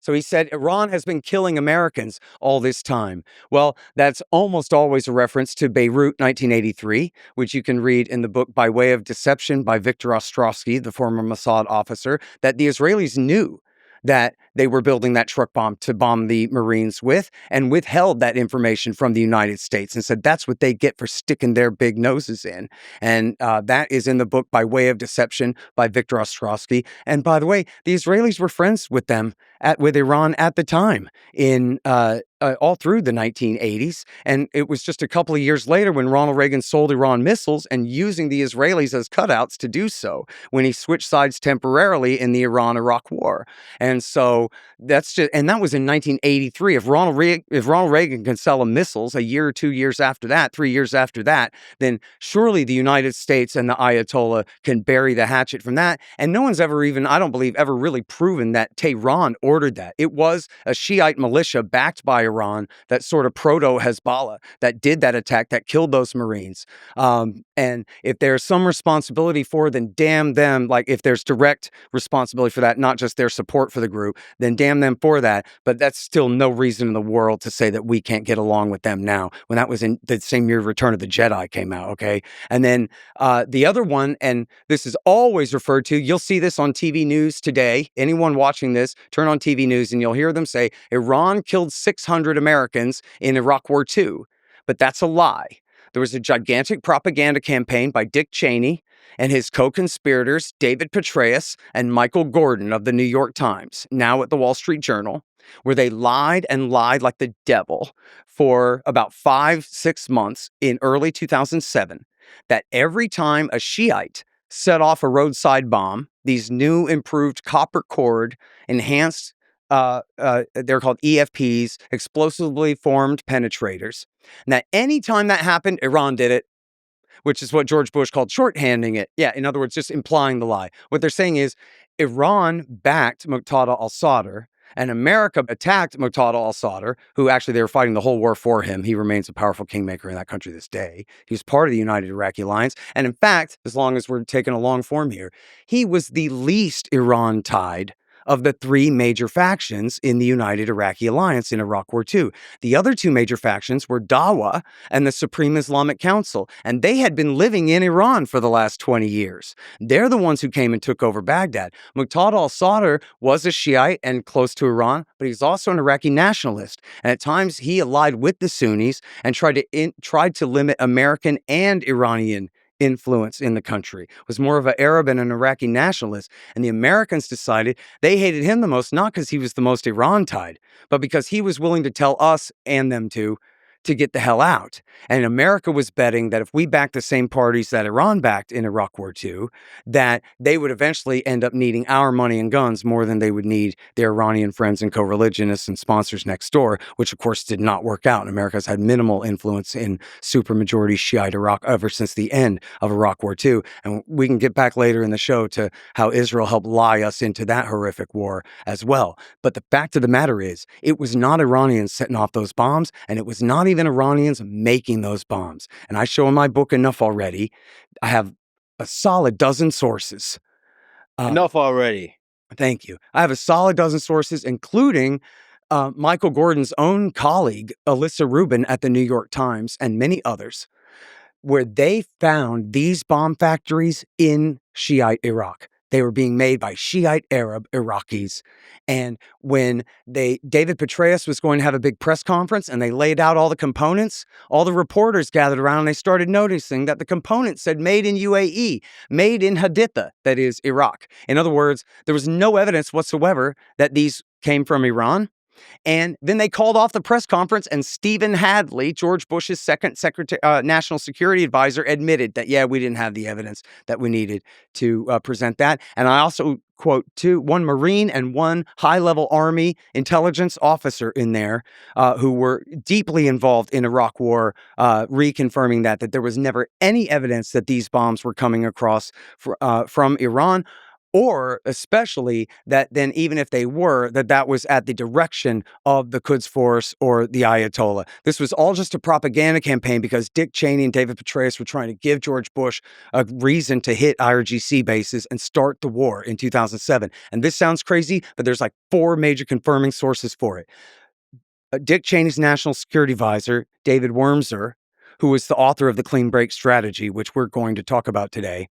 So he said, Iran has been killing Americans all this time. Well, that's almost always a reference to Beirut, 1983, which you can read in the book By Way of Deception by Viktor Ostrovsky, the former Mossad officer, that the Israelis knew that they were building that truck bomb to bomb the Marines with, and withheld that information from the United States and said that's what they get for sticking their big noses in. And that is in the book By Way of Deception by Viktor Ostrovsky. And by the way, the Israelis were friends with them, with Iran at the time, in all through the 1980s. And it was just a couple of years later when Ronald Reagan sold Iran missiles, and using the Israelis as cutouts to do so, when he switched sides temporarily in the Iran-Iraq War. And so that's just, and that was in 1983. If Ronald Reagan can sell them missiles a year or 2 years after that, 3 years after that, then surely the United States and the Ayatollah can bury the hatchet from that. And no one's ever even, I don't believe, ever really proven that Tehran ordered that. It was a Shiite militia backed by Iran, that sort of proto-Hezbollah, that did that attack, that killed those Marines. And if there's some responsibility for, then damn them. Like, if there's direct responsibility for that, not just their support for the group, then damn them for that. But that's still no reason in the world to say that we can't get along with them now, when that was in the same year Return of the Jedi came out, okay? And then the other one, and this is always referred to, you'll see this on TV news today. Anyone watching this, turn on TV news and you'll hear them say, Iran killed 600 Americans in Iraq War II. But that's a lie. There was a gigantic propaganda campaign by Dick Cheney and his co-conspirators, David Petraeus and Michael Gordon of the New York Times, now at the Wall Street Journal, where they lied and lied like the devil for about 5-6 months in early 2007, that every time a Shiite set off a roadside bomb, these new improved copper cord enhanced, they're called EFPs, explosively formed penetrators. And that anytime that happened, Iran did it, which is what George Bush called shorthanding it. Yeah, in other words, just implying the lie. What they're saying is Iran backed Muqtada al-Sadr, and America attacked Muqtada al-Sadr, who actually they were fighting the whole war for him. He remains a powerful kingmaker in that country this day. He was part of the United Iraqi Alliance. And in fact, as long as we're taking a long form here, he was the least Iran-tied of the 3 major factions in the United Iraqi Alliance in Iraq War II. The other 2 major factions were Dawa and the Supreme Islamic Council, and they had been living in Iran for the last 20 years. They're the ones who came and took over Baghdad. Muqtada al-Sadr was a Shiite and close to Iran, but he's also an Iraqi nationalist. And at times he allied with the Sunnis and tried to limit American and Iranian influence in the country, was more of an Arab and an Iraqi nationalist. And the Americans decided they hated him the most, not because he was the most Iran-tied, but because he was willing to tell us and them to get the hell out. And America was betting that if we backed the same parties that Iran backed in Iraq War II, that they would eventually end up needing our money and guns more than they would need their Iranian friends and co-religionists and sponsors next door, which of course did not work out. And America's had minimal influence in supermajority Shiite Iraq ever since the end of Iraq War II. And we can get back later in the show to how Israel helped lie us into that horrific war as well. But the fact of the matter is, it was not Iranians setting off those bombs, and it was not even Iranians making those bombs. And I show in my book enough already. I have a solid dozen sources. Enough already. Thank you. I have a solid dozen sources, including Michael Gordon's own colleague, Alyssa Rubin at the New York Times, and many others, where they found these bomb factories in Shiite Iraq. They were being made by Shiite Arab Iraqis. And when David Petraeus was going to have a big press conference and they laid out all the components, all the reporters gathered around and they started noticing that the components said made in UAE, made in Haditha, that is Iraq. In other words, there was no evidence whatsoever that these came from Iran. And then they called off the press conference, and Stephen Hadley, George Bush's second national security advisor, admitted that, yeah, we didn't have the evidence that we needed to present that. And I also quote one Marine and one high-level Army intelligence officer in there who were deeply involved in Iraq War, reconfirming that there was never any evidence that these bombs were coming across from Iran. or especially that then even if they were, that was at the direction of the Quds Force or the Ayatollah. This was all just a propaganda campaign because Dick Cheney and David Petraeus were trying to give George Bush a reason to hit IRGC bases and start the war in 2007. And this sounds crazy, but there's like 4 major confirming sources for it. Dick Cheney's national security advisor, David Wurmser, who was the author of the Clean Break Strategy, which we're going to talk about today.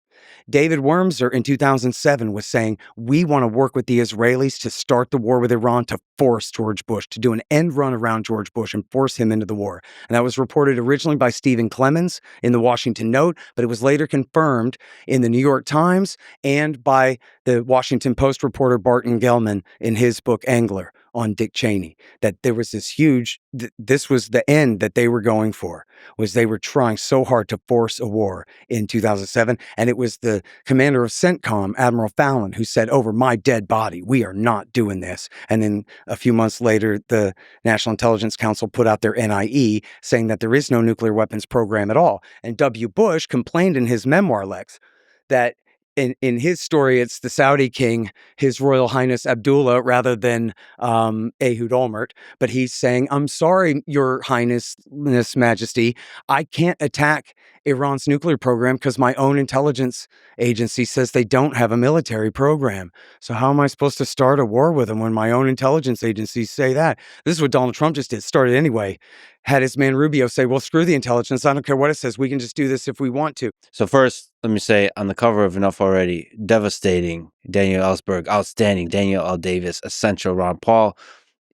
David Wurmser in 2007 was saying, we want to work with the Israelis to start the war with Iran to force George Bush, to do an end run around George Bush and force him into the war. And that was reported originally by Stephen Clemens in the Washington Note, but it was later confirmed in the New York Times and by the Washington Post reporter Barton Gellman in his book Angler on Dick Cheney, that there was this huge, this was the end that they were going for, was they were trying so hard to force a war in 2007. And it was the commander of CENTCOM, Admiral Fallon, who said, over my dead body, we are not doing this. And then a few months later, the National Intelligence Council put out their NIE saying that there is no nuclear weapons program at all. And W. Bush complained in his memoir, Lex, that in his story, it's the Saudi king, His Royal Highness Abdullah, rather than Ehud Olmert. But he's saying, I'm sorry, Your Highness, Majesty, I can't attack Iran's nuclear program because my own intelligence agency says they don't have a military program. So how am I supposed to start a war with them when my own intelligence agencies say that? This is what Donald Trump just did, started anyway. Had his man Rubio say, well, screw the intelligence. I don't care what it says. We can just do this if we want to. So first, let me say, on the cover of Enough Already, devastating. Daniel Ellsberg, outstanding. Daniel L. Davis, essential. Ron Paul,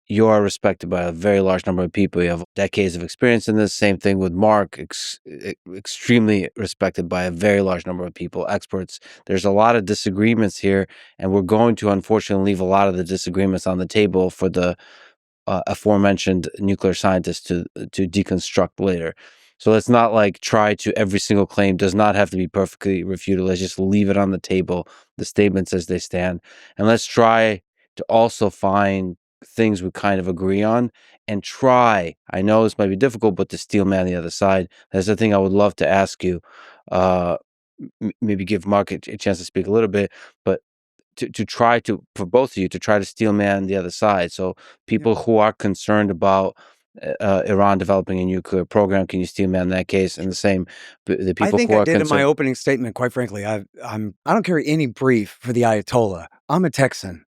you are respected by a very large number of people. You have decades of experience in this. Same thing with Mark, extremely respected by a very large number of people, experts. There's a lot of disagreements here, and we're going to unfortunately leave a lot of the disagreements on the table for the aforementioned nuclear scientists to deconstruct later. So let's not like try to, every single claim does not have to be perfectly refuted. Let's just leave it on the table, the statements as they stand. And let's try to also find things we kind of agree on and try, I know this might be difficult, but to steel man the other side. That's the thing I would love to ask you, maybe give Mark a chance to speak a little bit, but to try to, for both of you, to try to steel man the other side. So people who are concerned about Iran developing a nuclear program, can you steel man that case? And the same, the people I think who I are did concerned. in my opening statement, quite frankly. I don't carry any brief for the Ayatollah. I'm a Texan.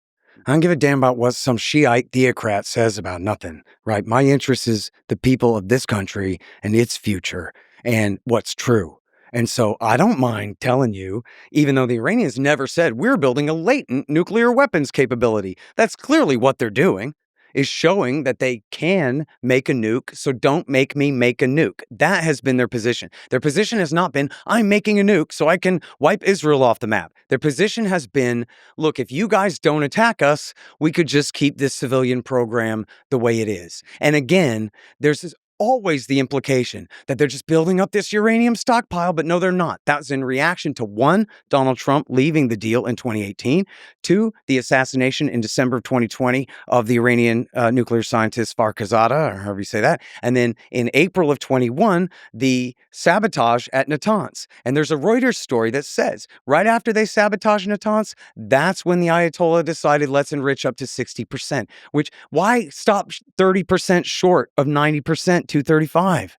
I don't give a damn about what some Shiite theocrat says about nothing, right? My interest is the people of this country and its future and what's true. And so I don't mind telling you, even though the Iranians never said we're building a latent nuclear weapons capability. That's clearly what they're doing, is showing that they can make a nuke, so don't make me make a nuke. That has been their position. Their position has not been, I'm making a nuke so I can wipe Israel off the map. Their position has been, look, if you guys don't attack us, we could just keep this civilian program the way it is. And again, there's always the implication that they're just building up this uranium stockpile, but no, they're not. That was in reaction to 1, Donald Trump leaving the deal in 2018, 2, the assassination in December of 2020 of the Iranian nuclear scientist Farkhzada, or however you say that, and then in April of 21, the sabotage at Natanz. And there's a Reuters story that says right after they sabotaged Natanz, that's when the Ayatollah decided let's enrich up to 60%, which why stop 30% short of 90%? 235.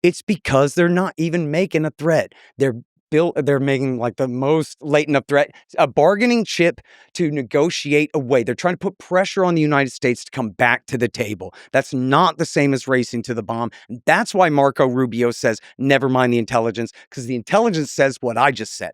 It's because they're not even making a threat. They're making like the most latent of threat, a bargaining chip to negotiate away. They're trying to put pressure on the United States to come back to the table. That's not the same as racing to the bomb. And that's why Marco Rubio says, never mind the intelligence, because the intelligence says what I just said.